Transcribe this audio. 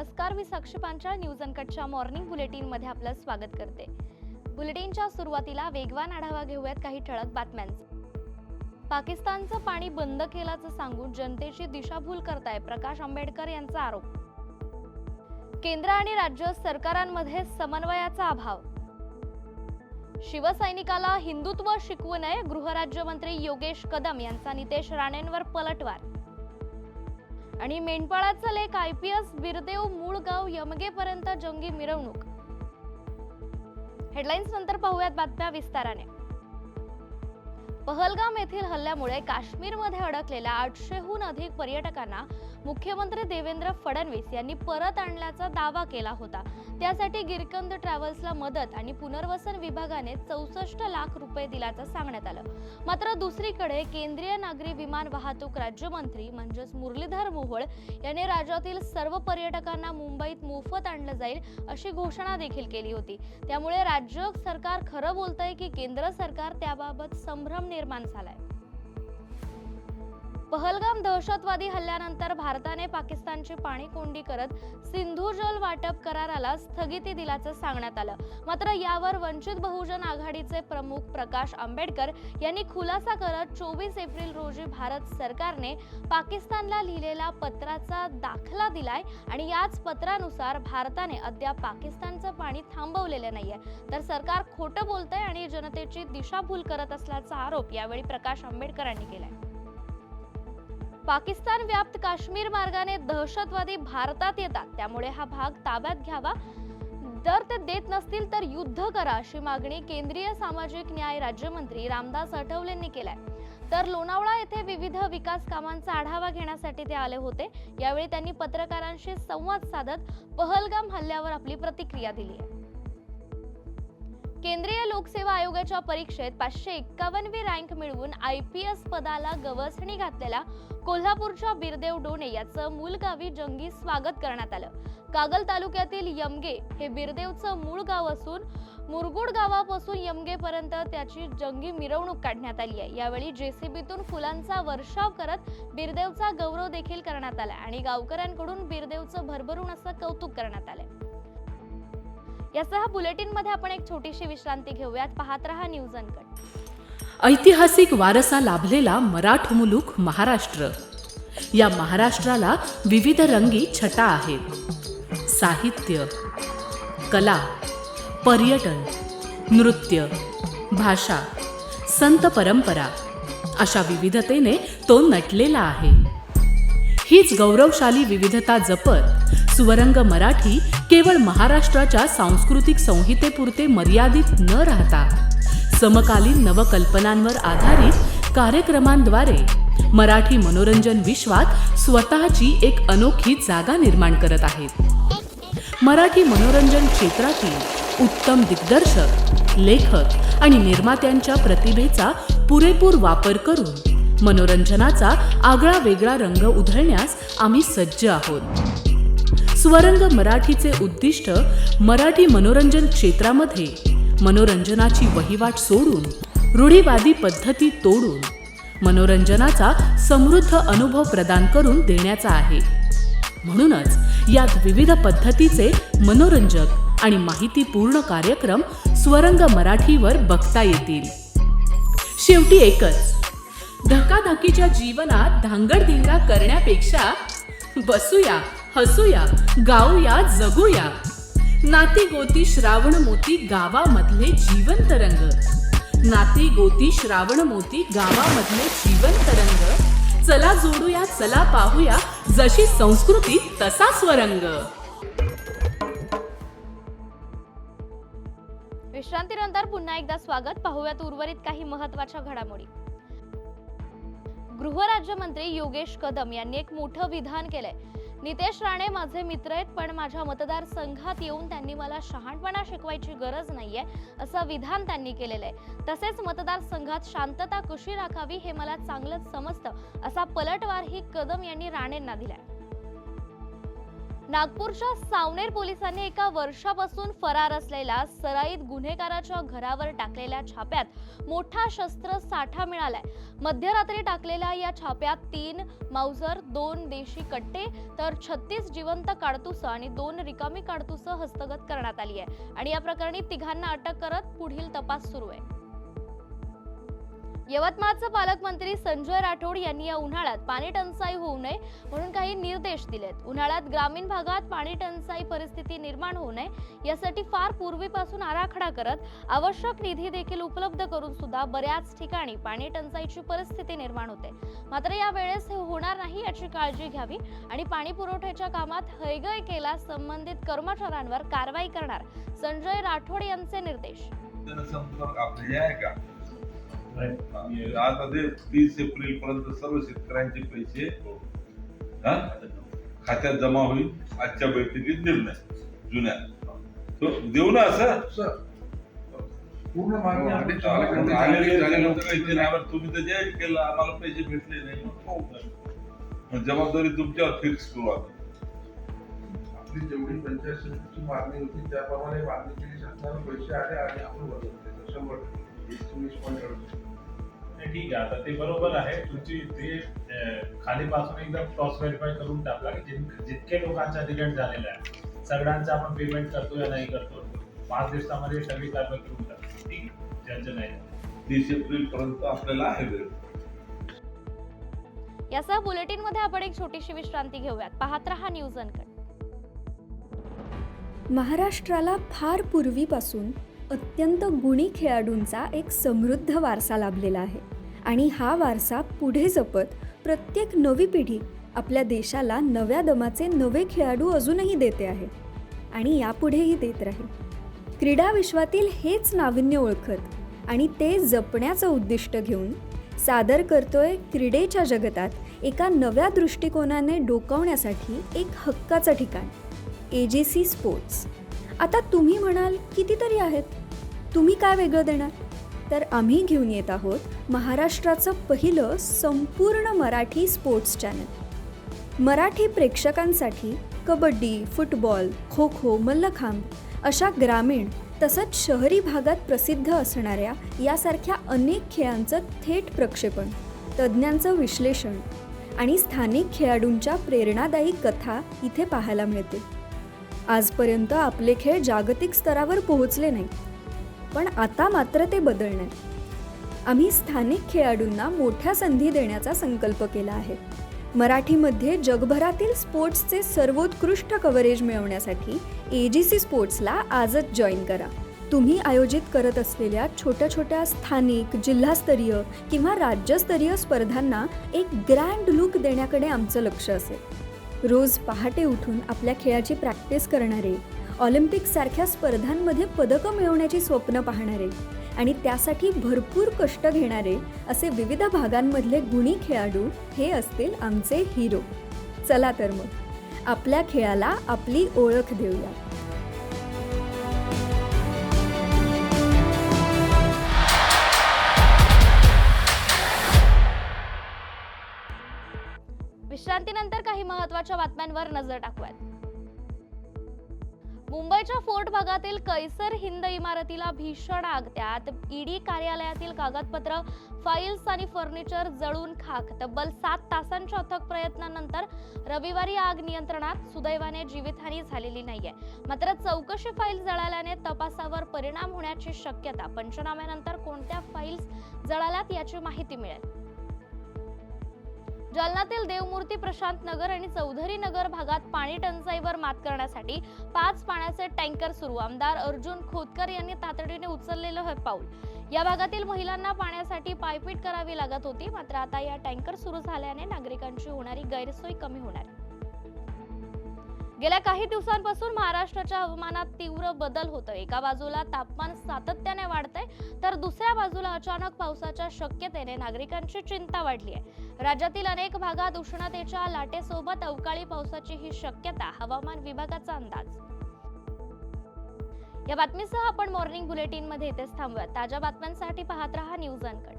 नमस्कार, मी साक्षी Panchal news अनकटच्या morning bulletin मध्ये आपलं स्वागत करते। बुलेटिनच्या सुरुवातीला वेगवान आढावा घेऊयात काही ठळक बातम्यांचा। पाकिस्तानचं पाणी बंद केल्याचं सांगून जनतेची दिशाभूल करताय प्रकाश आंबेडकर यांचा आरोप। केंद्र आणि राज्य सरकारांमध्ये समन्वयाचा अभाव। शिवसैनिकाला हिंदुत्व शिकवू नये, गृहराज्यमंत्री योगेश कदम यांचा नितेश राणेंवर पलटवार। आणि मेंढपाळाचा लेख IPS बिरदेव मूळ गाव यमगेपर्यंत जंगी मिरवणूक। हेडलाईन्स नंतर पाहूयात बातम्या विस्ताराने। पहलगाम येथील हल्ल्यामुळे काश्मीरमध्ये अडकलेल्या 800हून अधिक पर्यटकांना मुख्यमंत्री देवेंद्र फडणवीस यांनी परत आणल्याचा दावा केला होता। त्यासाठी गिरकंद ट्रॅव्हल्सला मदत आणि पुनर्वसन विभागाने 64 लाख रुपये दिल्याचं सांगण्यात आलं। मात्र दुसरीकडे केंद्रीय नागरी विमान वाहतूक राज्यमंत्री म्हणजेच मुरलीधर मोहोळ यांनी राज्यातील सर्व पर्यटकांना मुंबईत मोफत आणलं जाईल अशी घोषणा देखील केली होती। त्यामुळे राज्य सरकार खरं बोलतंय की केंद्र सरकार त्याबाबत संभ्रम निर्माण झालाय। पहलगाम दहशतवादी हल्ल्यानंतर भारताने पाकिस्तानची पाणीकोंडी करत सिंधू जल वाटप कराराला स्थगिती दिल्याचं सांगण्यात आलं। मात्र यावर वंचित बहुजन आघाडीचे प्रमुख प्रकाश आंबेडकर यांनी खुलासा करत 24 एप्रिल रोजी भारत सरकारने पाकिस्तानला लिहिलेल्या पत्राचा दाखला दिलाय आणि याच पत्रानुसार भारताने अद्याप पाकिस्तानचं पाणी थांबवलेलं नाहीये, तर सरकार खोटं बोलतंय आणि जनतेची दिशाभूल करत असल्याचा आरोप यावेळी प्रकाश आंबेडकरांनी केलाय। पाकिस्तान व्याप्त काश्मीर मार्गाने दहशतवादी भारतात येतात, त्यामुळे हा भाग ताब्यात घ्यावा। जर ते देत नसतील तर युद्ध करा अशी मागणी केंद्रीय सामाजिक न्याय राज्यमंत्री रामदास आठवलेंनी केलाय। तर लोणावळा येथे विविध विकास कामांचा आढावा घेण्यासाठी ते आले होते। यावेळी त्यांनी पत्रकारांशी संवाद साधत पहलगाम हल्ल्यावर आपली प्रतिक्रिया दिली आहे। केंद्रीय लोकसेवा आयोगाच्या परीक्षेत 551वी रँक मिळवून IPS पदाला गवसणी घातलेल्या कोल्हापूरच्या बिरदेव डोणे याचं मूलगावी जंगी स्वागत करण्यात आलं। कागल तालुक्यातील यमगे हे बिरदेवचं मूळ गाव असून मुरगुड गावापासून यमगेपर्यंत त्याची जंगी मिरवणूक काढण्यात आली आहे। यावेळी JCBतून फुलांचा वर्षाव करत बिरदेवचा गौरव देखील करण्यात आला आणि गावकऱ्यांकडून बिरदेवचं भरभरून असं कौतुक करण्यात आलंय। यासह बुलेटिन मध्ये आपण एक छोटीशी विश्रांती घेऊयात। पाहत रहा न्यूज अनकट। ऐतिहासिक वारसा लाभलेला मराठ मुलूक महाराष्ट्र। या महाराष्ट्राला विविध रंगी छटा आहेत। साहित्य, कला, पर्यटन, नृत्य, भाषा, संत परंपरा अशा विविधतेने तो नटलेला आहे। हीच गौरवशाली विविधता जपत स्वरंग मराठी केवळ महाराष्ट्राच्या सांस्कृतिक संहितेपुरते मर्यादित न राहता समकालीन नवकल्पनांवर आधारित कार्यक्रमांद्वारे मराठी मनोरंजन विश्वात स्वतःची एक अनोखी जागा निर्माण करत आहेत। मराठी मनोरंजन क्षेत्रातील उत्तम दिग्दर्शक, लेखक आणि निर्मात्यांच्या प्रतिभेचा पुरेपूर वापर करून मनोरंजनाचा आगळा वेगळा रंग उधळण्यास आम्ही सज्ज आहोत। स्वरंग मराठीचे उद्दिष्ट मराठी मनोरंजन क्षेत्रामध्ये मनोरंजनाची वहिवाट सोडून रूढीवादी पद्धती तोडून मनोरंजनाचा समृद्ध अनुभव प्रदान करून देण्याचा आहे। म्हणूनच यात विविध पद्धतीचे मनोरंजक आणि माहितीपूर्ण कार्यक्रम स्वरंग मराठीवर बघता येतील। शेवटी एकच, धकाधकीच्या जीवनात धांगडधिंगा करण्यापेक्षा बसूया, हसूया, गाऊया, जगूया। नाती गोती श्रावण मोती गावामधले जीवंत रंग। नाती गोती श्रावण मोती गावामधले जीवंत रंग। चला जोडूया, चला पाहूया, जशी संस्कृती तसा स्वरंग। विश्रांतीनंतर पुन्हा एकदा स्वागत। पाहूयात उर्वरित काही महत्त्वाच्या घडामोडी। गृहराज्यमंत्री योगेश कदम यांनी एक मोठं विधान केलंय। नितेश राणे माझे मित्र आहेत, पण माझ्या मतदारसंघात येऊन त्यांनी मला शहाणपणा शिकवायची गरज नाहीये असं विधान त्यांनी केलेलं आहे। तसेच मतदारसंघात शांतता कशी राखावी हे मला चांगलंच समजतं असा पलटवारही कदम यांनी राणेंना दिलाय। नागपूरच्या सावनेर पोलिसांनी एका वर्षापासून फरार असलेल्या सराईत गुन्हेगाराच्या घरावर टाकलेल्या छाप्यात मोठा शस्त्र साठा मिळालाय. मध्यरात्री टाकलेल्या या छाप्यात 3 माउजर, 2 देशी कट्टे तर 36 जिवंत काडतुसं आणि 2 रिकामी काडतुसं हस्तगत करण्यात आली आहे आणि या प्रकरणी तिघांना अटक करत पुढील तपास सुरू आहे. यवतमाळचे पालकमंत्री संजय राठोड यांनी या उन्हाळ्यात पाणी टंचाई होऊ नये म्हणून काही निर्देश दिलेत. उन्हाळ्यात ग्रामीण भागात पाणी टंचाई परिस्थिती निर्माण होऊ नये यासाठी फार पूर्वीपासून आराखडा करत आवश्यक निधी देखील उपलब्ध करून सुद्धा बऱ्याच ठिकाणी पाणी टंचाईची परिस्थिती निर्माण होते. मात्र या वेळेस हे होणार नाही याची काळजी घ्यावी आणि पाणी पुरवठ्याच्या कामात हयगय केल्यास संबंधित कर्मचाऱ्यांवर कारवाई करणार संजय राठोड यांचे निर्देश. आता ते 30 एप्रिल पर्यंत सर्व शेतकऱ्यांचे पैसे खात्यात जमा होईल. आजच्या बैठकीत निर्णय जुन्या तो देऊ ना असं पूर्ण तुम्ही तर जाहीर केलं, आम्हाला पैसे भेटले नाही. जबाबदारी तुमच्यावर फिक्स करू. आपली जेवढी पंचायत समितीची मागणी होती त्याप्रमाणे मागणी केली, शासनाला पैसे आले आणि आपण बदलले 100%. ठीक आहे, आता ते बरोबर आहे तुमची. ते खालीपासून एकदा क्रॉस व्हेरीफाय करून टाकला की जितके लोकांचा रिलेट झालेला आहे सगळ्यांचं आपण पेमेंट करतो या नाही करतो. 5 दिवसामध्ये सगळी कारवाई करून टाकतो. ठीक आहे, ज्यांचं नाही 30 एप्रिल पर्यंत आपल्याला आहे वेळ. यासह बुलेटिन मध्ये आपण एक छोटीशी विश्रांती घेऊयात. पाहत रहा न्यूज अनकट. महाराष्ट्राला फार पूर्वीपासून अत्यंत गुणी खेळाडूंचा एक समृद्ध वारसा लाभलेला आहे आणि हा वारसा पुढे जपत प्रत्येक नवी पिढी आपल्या देशाला नव्या दमाचे नवे खेळाडू अजूनही देते आहे आणि यापुढेही देत राहील. क्रीडा विश्वातील हेच नाविन्य ओळखत आणि ते जपण्याचं उद्दिष्ट घेऊन सादर करतोय क्रीडेच्या जगतात एका नव्या दृष्टिकोनाने डोकावण्यासाठी एक हक्काचं ठिकाण AGC स्पोर्ट्स. आता तुम्ही म्हणाल कितीतरी आहेत, तुम्ही काय वेगळं देणार? तर आम्ही घेऊन येत आहोत महाराष्ट्राचं पहिलं संपूर्ण मराठी स्पोर्ट्स चॅनल. मराठी प्रेक्षकांसाठी कबड्डी, फुटबॉल, खो खो, मल्लखांब अशा ग्रामीण तसंच शहरी भागात प्रसिद्ध असणाऱ्या यासारख्या अनेक खेळांचं थेट प्रक्षेपण, तज्ज्ञांचं विश्लेषण आणि स्थानिक खेळाडूंच्या प्रेरणादायी कथा इथे पाहायला मिळतील. आजपर्यंत आपले खेळ जागतिक स्तरावर पोहोचले नाही, पण आता मात्र ते बदलणार. आम्ही स्थानिक खेळाडूंना मोठ्या संधी देण्याचा संकल्प केला आहे. मराठीमध्ये जगभरातील स्पोर्ट्सचे सर्वोत्कृष्ट कव्हरेज मिळवण्यासाठी AGC स्पोर्ट्सला आजच जॉईन करा. तुम्ही आयोजित करत असलेल्या छोट्या छोट्या स्थानिक, जिल्हास्तरीय किंवा राज्यस्तरीय स्पर्धांना एक ग्रँड लुक देण्याकडे आमचं लक्ष असेल. रोज पहाटे उठून आपल्या खेळाची प्रॅक्टिस करणारे, ऑलिम्पिकसारख्या स्पर्धांमध्ये पदकं मिळवण्याची स्वप्न पाहणारे आणि त्यासाठी भरपूर कष्ट घेणारे असे विविध भागांमधले गुणी खेळाडू हे असतील आमचे हिरो. चला तर मग आपल्या खेळाला आपली ओळख देऊया. विश्रांतीनंतर काही महत्त्वाच्या बातम्यांवर नजर टाकूयात. मुंबईच्या फोर्ट भागातील कैसर हिंद इमारतीला भीषण आग. त्यात ED कार्यालयातील कागदपत्र, फाईल्स आणि फर्निचर जळून खाक. तब्बल 7 तासांच्या अथक प्रयत्नानंतर रविवारी आग नियंत्रणात. सुदैवाने जीवितहानी झालेली नाहीये. मात्र चौकशी फाईल जळाल्याने तपासावर परिणाम होण्याची शक्यता. पंचनाम्यानंतर कोणत्या फाईल्स जळाल्यात याची माहिती मिळेल. जालन्यातील देवमूर्ती, प्रशांत नगर आणि चौधरी नगर भागात पाणी टंचाईवर मात करण्यासाठी 5 पाण्याचे टँकर सुरू. आमदार अर्जुन खोतकर यांनी तातडीने उचललेलं हे पाऊल. या भागातील महिलांना पाण्यासाठी पायपीट करावी लागत होती. मात्र आता या टँकर सुरू झाल्याने नागरिकांची होणारी गैरसोय कमी होणार. गेल्या काही दिवसांपासून महाराष्ट्राच्या हवामानात तीव्र बदल होतोय. एका बाजूला तापमान सातत्याने वाढतंय तर दुसऱ्या बाजूला अचानक पावसाच्या शक्यतेने नागरिकांची चिंता वाढली आहे. राज्यातील अनेक भागात उष्णतेच्या लाटेसोबत अवकाळी पावसाची ही शक्यता, हवामान विभागाचा अंदाज. या बातमीसह आपण मॉर्निंग बुलेटिन मध्ये इथेच थांबूया. ताज्या बातम्यांसाठी पाहत रहा न्यूज अनकट.